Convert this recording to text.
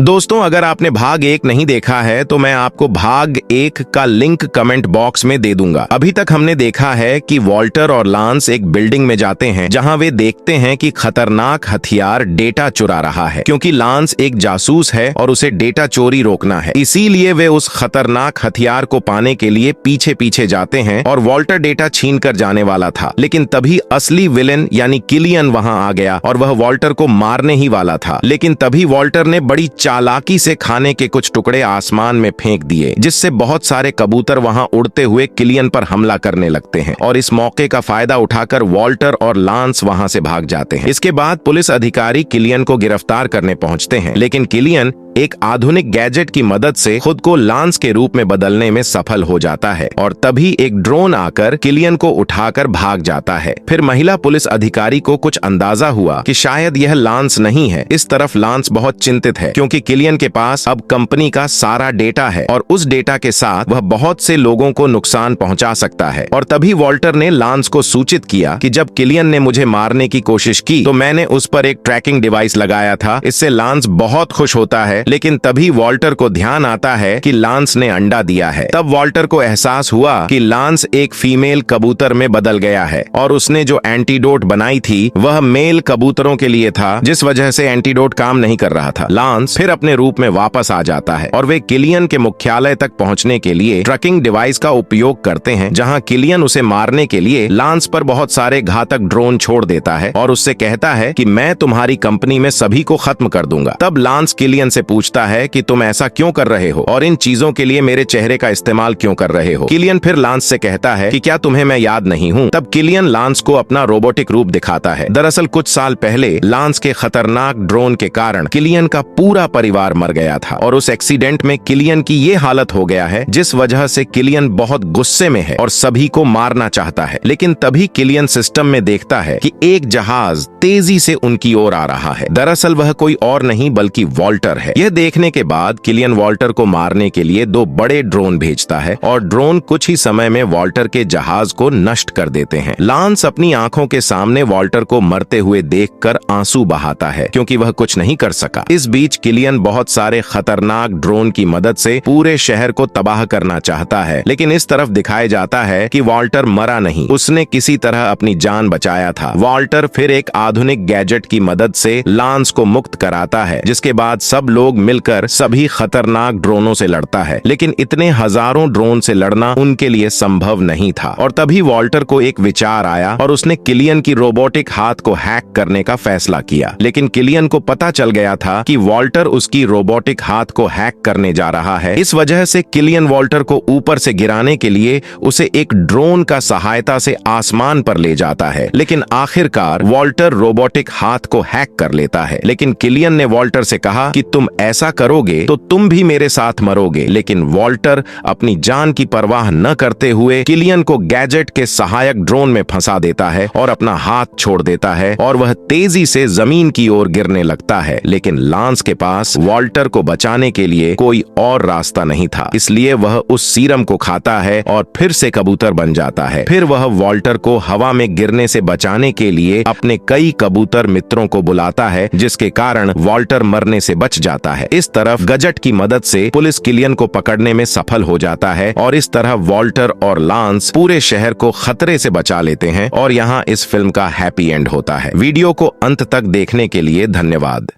दोस्तों, अगर आपने भाग 1 नहीं देखा है तो मैं आपको भाग 1 का लिंक कमेंट बॉक्स में दे दूंगा। अभी तक हमने देखा है कि वॉल्टर और लांस एक बिल्डिंग में जाते हैं जहां वे देखते हैं कि खतरनाक हथियार डेटा चुरा रहा है, क्योंकि लांस एक जासूस है और उसे डेटा चोरी रोकना है। इसीलिए वे उस खतरनाक हथियार को पाने के लिए पीछे पीछे जाते हैं और वॉल्टर डेटा छीन कर जाने वाला था, लेकिन तभी असली विलेन यानी किलियन वहां आ गया और वह वॉल्टर को मारने ही वाला था। लेकिन तभी वॉल्टर ने बड़ी चालाकी से खाने के कुछ टुकड़े आसमान में फेंक दिए, जिससे बहुत सारे कबूतर वहां उड़ते हुए किलियन पर हमला करने लगते हैं और इस मौके का फायदा उठाकर वॉल्टर और लांस वहां से भाग जाते हैं। इसके बाद पुलिस अधिकारी किलियन को गिरफ्तार करने पहुंचते हैं, लेकिन किलियन एक आधुनिक गैजेट की मदद से खुद को लांस के रूप में बदलने में सफल हो जाता है और तभी एक ड्रोन आकर किलियन को उठाकर भाग जाता है। फिर महिला पुलिस अधिकारी को कुछ अंदाजा हुआ कि शायद यह लांस नहीं है। इस तरफ लांस बहुत चिंतित है, क्योंकि किलियन के पास अब कंपनी का सारा डेटा है और उस डेटा के साथ वह बहुत से लोगों को नुकसान पहुंचा सकता है। और तभी वॉल्टर ने लांस को सूचित किया कि जब किलियन ने मुझे मारने की कोशिश की तो मैंने उस पर एक ट्रैकिंग डिवाइस लगाया था। इससे लांस बहुत खुश होता है, लेकिन तभी वॉल्टर को ध्यान आता है कि लांस ने अंडा दिया है। तब वॉल्टर को एहसास हुआ कि लांस एक फीमेल कबूतर में बदल गया है और उसने जो एंटीडोट बनाई थी वह मेल कबूतरों के लिए था, जिस वजह से एंटीडोट काम नहीं कर रहा था। लांस फिर अपने रूप में वापस आ जाता है और वे किलियन के मुख्यालय तक पहुंचने के लिए ट्रैकिंग डिवाइस का उपयोग करते हैं, जहां किलियन उसे मारने के लिए लांस पर बहुत सारे घातक ड्रोन छोड़ देता है और उससे कहता है कि मैं तुम्हारी कंपनी में सभी को खत्म कर दूंगा। तब लांस किलियन से पूछता है कि तुम ऐसा क्यों कर रहे हो और इन चीजों के लिए मेरे चेहरे का इस्तेमाल क्यों कर रहे हो। किलियन फिर लांस से कहता है कि क्या तुम्हें मैं याद नहीं हूँ। तब किलियन लांस को अपना रोबोटिक रूप दिखाता है। दरअसल कुछ साल पहले लांस के खतरनाक ड्रोन के कारण किलियन का पूरा परिवार मर गया था और उस एक्सीडेंट में किलियन की ये हालत हो गया है, जिस वजह से किलियन बहुत गुस्से में है और सभी को मारना चाहता है। लेकिन तभी किलियन सिस्टम में देखता है कि एक जहाज तेजी से उनकी ओर आ रहा है। दरअसल वह कोई और नहीं बल्कि वॉल्टर है। यह देखने के बाद किलियन वॉल्टर को मारने के लिए 2 बड़े ड्रोन भेजता है और ड्रोन कुछ ही समय में वॉल्टर के जहाज को नष्ट कर देते हैं। लांस अपनी आंखों के सामने वॉल्टर को मरते हुए देखकर आंसू बहाता है, क्योंकि वह कुछ नहीं कर सका। इस बीच किलियन बहुत सारे खतरनाक ड्रोन की मदद से पूरे शहर को तबाह करना चाहता है, लेकिन इस तरफ दिखाया जाता है कि वॉल्टर मरा नहीं, उसने किसी तरह अपनी जान बचाया था। वॉल्टर फिर एक आधुनिक गैजेट की मदद से लांस को मुक्त कराता है, जिसके बाद सब लोग मिलकर सभी खतरनाक ड्रोनों से लड़ता है। लेकिन इतने हजारों ड्रोन से लड़ना उनके लिए संभव नहीं था और तभी वॉल्टर को एक विचार आया और उसने किलियन की रोबोटिक हाथ को हैक करने का फैसला किया। लेकिन किलियन को पता चल गया था कि वॉल्टर उसकी रोबोटिक हाथ को हैक करने जा रहा है। इस वजह से किलियन वॉल्टर को ऊपर से गिराने के लिए उसे एक ड्रोन का सहायता से आसमान पर ले जाता है। लेकिन आखिरकार वॉल्टर रोबोटिक हाथ को हैक कर लेता है। लेकिन किलियन ने वॉल्टर से कहा कि तुम ऐसा करोगे तो तुम भी मेरे साथ मरोगे। लेकिन वॉल्टर अपनी जान की परवाह न करते हुए किलियन को गैजेट के सहायक ड्रोन में फंसा देता है और अपना हाथ छोड़ देता है और वह तेजी से जमीन की ओर गिरने लगता है। लेकिन लांस के पास वॉल्टर को बचाने के लिए कोई और रास्ता नहीं था, इसलिए वह उस सीरम को खाता है और फिर से कबूतर बन जाता है। फिर वह वॉल्टर को हवा में गिरने से बचाने के लिए अपने कई कबूतर मित्रों को बुलाता है, जिसके कारण वॉल्टर मरने से बच जाता है। इस तरफ गैजेट की मदद से पुलिस किलियन को पकड़ने में सफल हो जाता है और इस तरह वॉल्टर और लांस पूरे शहर को खतरे से बचा लेते हैं और यहाँ इस फिल्म का हैप्पी एंड होता है। वीडियो को अंत तक देखने के लिए धन्यवाद।